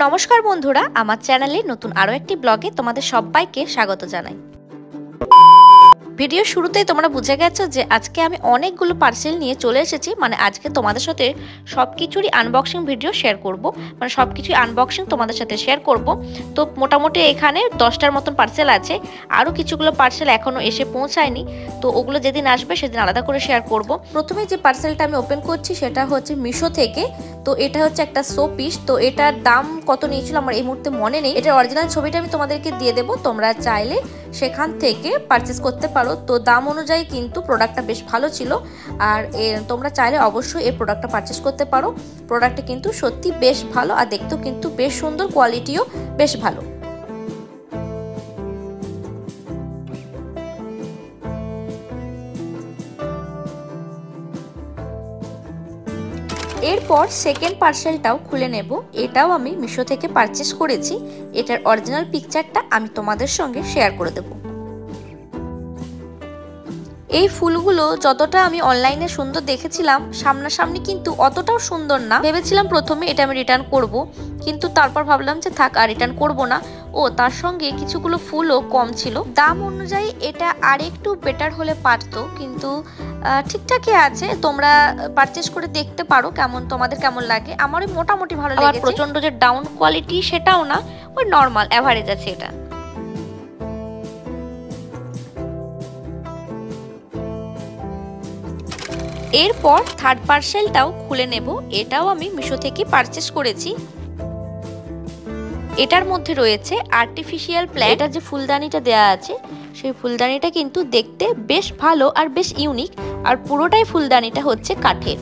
নমস্কার বন্ধুরা, আমার চ্যানেলে নতুন আরো একটি ব্লগে তোমাদের সবাইকে স্বাগত জানাই। ভিডিও শুরুতেই তোমরা বুঝে গেছো যে আজকে আমি অনেকগুলো পার্সেল নিয়ে চলে এসেছি। মানে আজকে তোমাদের সাথে সবকিছুরই আনবক্সিং ভিডিও শেয়ার করব, মানে সবকিছু আনবক্সিং তোমাদের সাথে শেয়ার করব। তো মোটামুটি এখানে 10টার মতন পার্সেল আছে, আরও কিছুগুলো পার্সেল এখনো এসে পৌঁছায়নি। তো ওগুলো যেদিন আসবে সেদিন আলাদা করে শেয়ার করব। প্রথমে যে পার্সেলটা আমি ওপেন করছি সেটা হচ্ছে মিশো থেকে। তো এটা হচ্ছে একটা শোপিস। তো এটার দাম কত নিয়েছিল আমার এই মুহূর্তে মনে নেই। এটার অরিজিনাল ছবিটা আমি তোমাদেরকে দিয়ে দেবো, তোমরা চাইলে সেখান থেকে পারচেস করতে পারো। তো দাম অনুযায়ী কিন্তু প্রোডাক্টটা বেশ ভালো ছিল, আর তোমরা চাইলে অবশ্যই এই প্রোডাক্টটা পারচেস করতে পারো। প্রোডাক্টটা কিন্তু সত্যি বেশ ভালো, আর দেখতেও কিন্তু বেশ সুন্দর, কোয়ালিটিও বেশ ভালো। এরপর সেকেন্ড পার্সেলটাও খুলে নেব। এটাও আমি মিশো থেকে পারচেস করেছি। এটার অরিজিনাল পিকচারটা আমি তোমাদের সঙ্গে শেয়ার করে দেব। এই ফুলগুলো যতটা আমি অনলাইনে সুন্দর দেখেছিলাম, সামনাসামনি কিন্তু অতটাও সুন্দর না। ভেবেছিলাম প্রথমে এটা আমি রিটার্ন করব, কিন্তু তারপর ভাবলাম যে থাক, আর রিটার্ন করব না। ও তার সঙ্গে কিছুগুলো ফুলও কম ছিল। দাম অনুযায়ী এটা আর একটু বেটার হলে পারতো, কিন্তু ঠিকঠাকই আছে। তোমরা পারচেস করে দেখতে পারো তোমাদের কেমন লাগে। আমারও মোটামুটি ভালো লেগেছে। প্রচন্ড যে ডাউন কোয়ালিটি সেটাও না, ওই নর্মাল অ্যাভারেজ আছে এটা। এরপর থার্ড পার্সেলটাও খুলে নেব। এটাও আমি মিশো থেকে পারচেস করেছি। এটার মধ্যে রয়েছে আর্টিফিশিয়াল প্ল্যান্ট। এটার যে ফুলদানিটা দেয়া আছে, সেই ফুলদানিটা কিন্তু দেখতে বেশ ভালো আর বেশ ইউনিক, আর পুরোটাই ফুলদানিটা হচ্ছে কাঠের।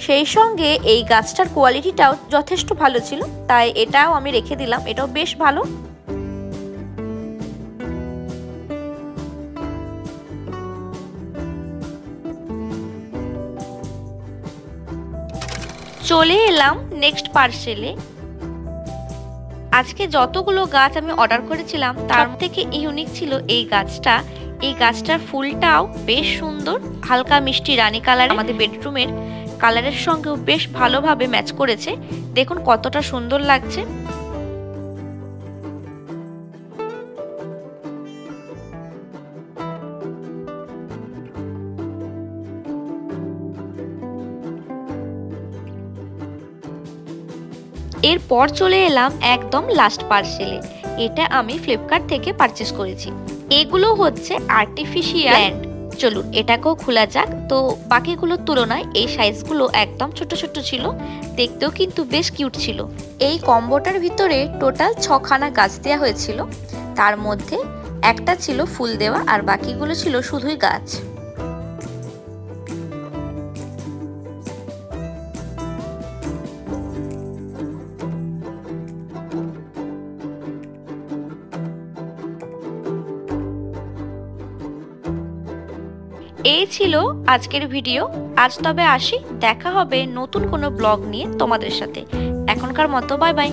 সেই সঙ্গে এই গাছটার কোয়ালিটিটাও যথেষ্ট ভালো ছিল, তাই এটাও আমি রেখে দিলাম। এটাও বেশ ভালো। চলে এলাম নেক্সট পার্সেলে। আজকে যতগুলো গাছ আমি অর্ডার করেছিলাম তার থেকে ইউনিক ছিল এই গাছটা। এই গাছটার ফুলটাও বেশ সুন্দর, হালকা মিষ্টি রানী কালার। আমাদের বেডরুমের কালারের সঙ্গেও বেশ ভালোভাবে ম্যাচ করেছে। দেখুন কতটা সুন্দর লাগছে। এরপর চলে এলাম একদম লাস্ট পার্সেলে। এটা আমি ফ্লিপকার্ট থেকে পারচেস করেছি। এগুলো হচ্ছে আর্টিফিশিয়াল প্ল্যান্ট। চলুন এটাকেও খোলা যাক। তো বাকিগুলোর তুলনায় এই সাইজগুলো একদম ছোট ছোট ছিল, দেখতেও কিন্তু বেশ কিউট ছিল। এই কম্বোটার ভিতরে টোটাল 6খানা গাছ দেওয়া হয়েছিল। তার মধ্যে একটা ছিল ফুল দেওয়া, আর বাকিগুলো ছিল শুধুই গাছ। এই ছিল আজকের ভিডিও। আজ তবে আসি, দেখা হবে নতুন কোনো ব্লগ নিয়ে তোমাদের সাথে। এখনকার মতো বাই বাই।